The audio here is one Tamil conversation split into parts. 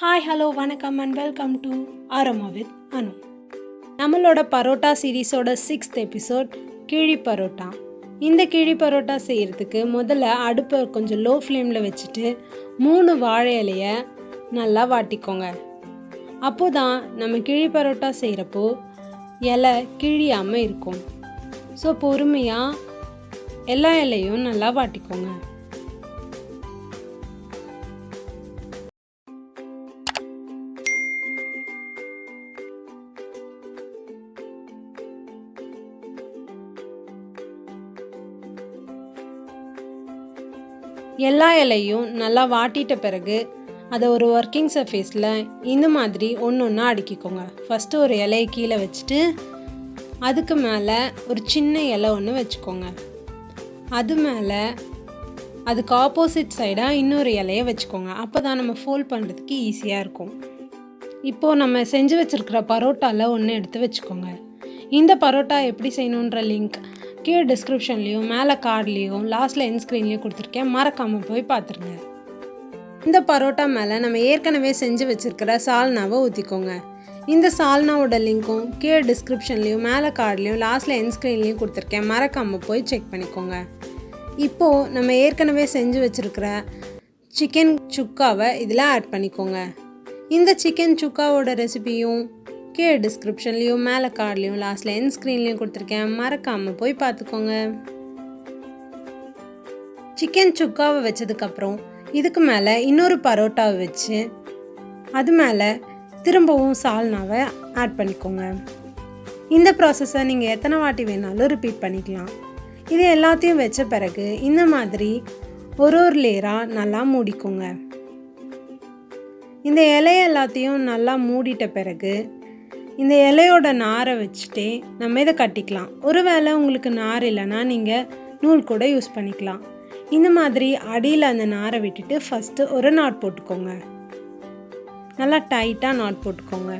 ஹாய் ஹலோ வணக்கம் and welcome to Aroma with Anu. நம்மளோட பரோட்டா சீரீஸோட 6th எபிசோட் கிழி பரோட்டா. இந்த கிழி பரோட்டா செய்கிறதுக்கு முதல்ல அடுப்பை கொஞ்சம் லோ ஃப்ளேமில் வச்சுட்டு 3 வாழை இலையை நல்லா வாட்டிக்கோங்க. அப்போ தான் நம்ம கிழி பரோட்டா செய்கிறப்போ இலை கிழியாமல் இருக்கும். ஸோ பொறுமையாக எல்லா இலையும் நல்லா வாட்டிக்கோங்க. எல்லா இலையும் நல்லா வாட்டிட்ட பிறகு அதை ஒரு ஒர்க்கிங் சர்ஃபேஸில் இந்த மாதிரி ஒன்று ஒன்றா அடுக்கிக்கோங்க. ஃபஸ்ட்டு ஒரு இலையை கீழே வச்சுட்டு அதுக்கு மேலே ஒரு சின்ன இலை ஒன்று வச்சுக்கோங்க. அது மேலே அதுக்கு ஆப்போசிட் சைடாக இன்னொரு இலையை வச்சுக்கோங்க. அப்போ தான் நம்ம ஃபோல்ட் பண்ணுறதுக்கு ஈஸியாக இருக்கும். இப்போது நம்ம செஞ்சு வச்சுருக்கிற பரோட்டாவில் ஒன்று எடுத்து வச்சுக்கோங்க. இந்த பரோட்டா எப்படி செய்யணுன்ற லிங்க் கீழே டிஸ்கிரிப்ஷன்லேயும் மேலே கார்ட்லேயும் லாஸ்ட்டில் என் ஸ்க்ரீன்லேயும் கொடுத்துருக்கேன். மறக்காமல் போய் பார்த்துருங்க. இந்த பரோட்டா மேலே நம்ம ஏற்கனவே செஞ்சு வச்சுருக்கிற சால்னாவை ஊற்றிக்கோங்க. இந்த சால்னாவோட லிங்க்கும் கீழே டிஸ்கிரிப்ஷன்லேயும் மேலே கார்ட்லேயும் லாஸ்ட்டில் என் ஸ்க்ரீன்லேயும் கொடுத்துருக்கேன். மறக்காமல் போய் செக் பண்ணிக்கோங்க. இப்போது நம்ம ஏற்கனவே செஞ்சு வச்சுருக்கிற சிக்கன் சுக்காவை இதில் ஆட் பண்ணிக்கோங்க. இந்த சிக்கன் சுக்காவோட ரெசிபியும் கீழே டிஸ்கிரிப்ஷன்லேயும் மேலே கார்ட்லேயும் லாஸ்ட்டில் என் ஸ்க்ரீன்லேயும் கொடுத்துருக்கேன். மறக்காமல் போய் பார்த்துக்கோங்க. சிக்கன் சுக்காவை வச்சதுக்கப்புறம் இதுக்கு மேலே இன்னொரு பரோட்டாவை வச்சு அது மேலே திரும்பவும் சால்னாவை ஆட் பண்ணிக்கோங்க. இந்த ப்ராசஸை நீங்கள் எத்தனை வாட்டி வேணாலும் ரிப்பீட் பண்ணிக்கலாம். இது எல்லாத்தையும் வச்ச பிறகு இந்த மாதிரி ஒரு லேயராக நல்லா மூடிக்கோங்க. இந்த இலையை எல்லாத்தையும் நல்லா மூடிட்ட பிறகு இந்த இலையோட நாரை வச்சுட்டே நம்ம இதை கட்டிக்கலாம். ஒருவேளை உங்களுக்கு நார் இல்லைன்னா நீங்கள் நூல் கூட யூஸ் பண்ணிக்கலாம். இந்த மாதிரி அடியில் அந்த நாரை விட்டுட்டு ஃபஸ்ட்டு ஒரு நாட் போட்டுக்கோங்க. நல்லா டைட்டாக நாட் போட்டுக்கோங்க.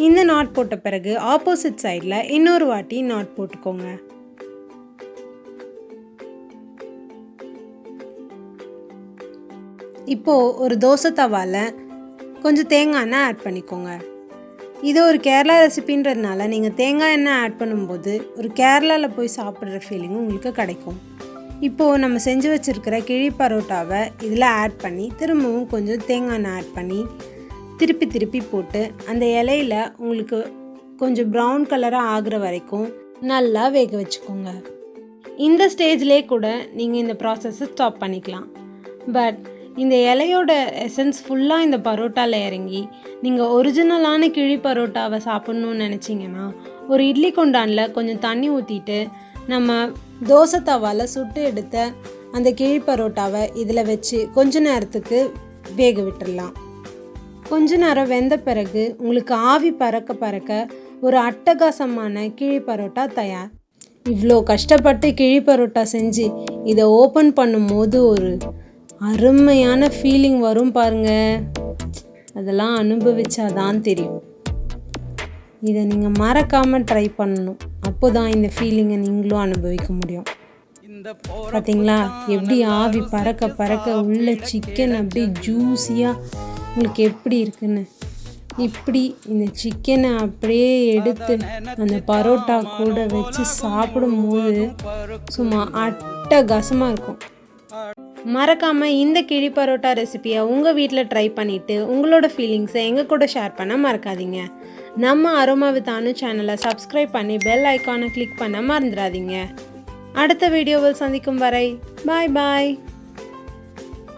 இந்த நாட் போட்ட பிறகு ஆப்போசிட் சைடில் இன்னொரு வாட்டி நாட் போட்டுக்கோங்க. இப்போது ஒரு தோசை தவாவில் கொஞ்சம் தேங்காய் எண்ணெய் ஆட் பண்ணிக்கோங்க. இது ஒரு கேரளா ரெசிபின்றதுனால நீங்கள் தேங்காய் எண்ணெய் ஆட் பண்ணும்போது ஒரு கேரளாவில் போய் சாப்பிட்ற ஃபீலிங் உங்களுக்கு கிடைக்கும். இப்போது நம்ம செஞ்சு வச்சுருக்கிற கிழி பரோட்டாவை இதில் ஆட் பண்ணி திரும்பவும் கொஞ்சம் தேங்காய் எண்ணெய் ஆட் பண்ணி திருப்பி போட்டு அந்த இலையில் உங்களுக்கு கொஞ்சம் ப்ரௌன் கலராக ஆகிற வரைக்கும் நல்லா வேக வச்சுக்கோங்க. இந்த ஸ்டேஜ்லேயே கூட நீங்கள் இந்த ப்ராசஸை ஸ்டாப் பண்ணிக்கலாம். பட் இந்த இலையோட எசன்ஸ் ஃபுல்லாக இந்த பரோட்டாவில் இறங்கி நீங்கள் ஒரிஜினலான கிழி பரோட்டாவை சாப்பிட்ணுன்னு நினச்சிங்கன்னா ஒரு இட்லி குண்டானில் கொஞ்சம் தண்ணி ஊற்றிட்டு நம்ம தோசை தவாவில் சுட்டு எடுத்த அந்த கிழி பரோட்டாவை இதில் வச்சு கொஞ்ச நேரத்துக்கு வேக விட்டுடலாம். கொஞ்ச நேரம் வெந்த பிறகு உங்களுக்கு ஆவி பறக்க ஒரு அட்டகாசமான கிழி பரோட்டா தயார். இவ்வளோ கஷ்டப்பட்டு கிழி பரோட்டா செஞ்சு இதை ஓப்பன் பண்ணும்போது ஒரு அருமையான ஃபீலிங் வரும் பாருங்க. அதெல்லாம் அனுபவிச்சாதான் தெரியும். இதை நீங்கள் மறக்காமல் ட்ரை பண்ணணும். அப்போ தான் இந்த ஃபீலிங்கை நீங்களும் அனுபவிக்க முடியும். பார்த்தீங்களா எப்படி ஆவி பறக்க உள்ள சிக்கன் அப்படி ஜூஸியாக உங்களுக்கு எப்படி இருக்குன்னு. இப்படி இந்த சிக்கனை அப்படியே எடுத்து அந்த பரோட்டா கூட வச்சு சாப்பிடும்போது சும்மா அட்டகாசமாக இருக்கும். மறக்காமல் இந்த கிழி பரோட்டா ரெசிபியை உங்கள் வீட்டில் ட்ரை பண்ணிவிட்டு உங்களோட ஃபீலிங்ஸை எங்கள் கூட ஷேர் பண்ண மறக்காதீங்க. நம்ம ஆரோமா வித் அனு சேனலை சப்ஸ்கிரைப் பண்ணி பெல் ஐக்கானை கிளிக் பண்ண மறந்துடாதீங்க. அடுத்த வீடியோவில் சந்திக்கும் வரை பாய்.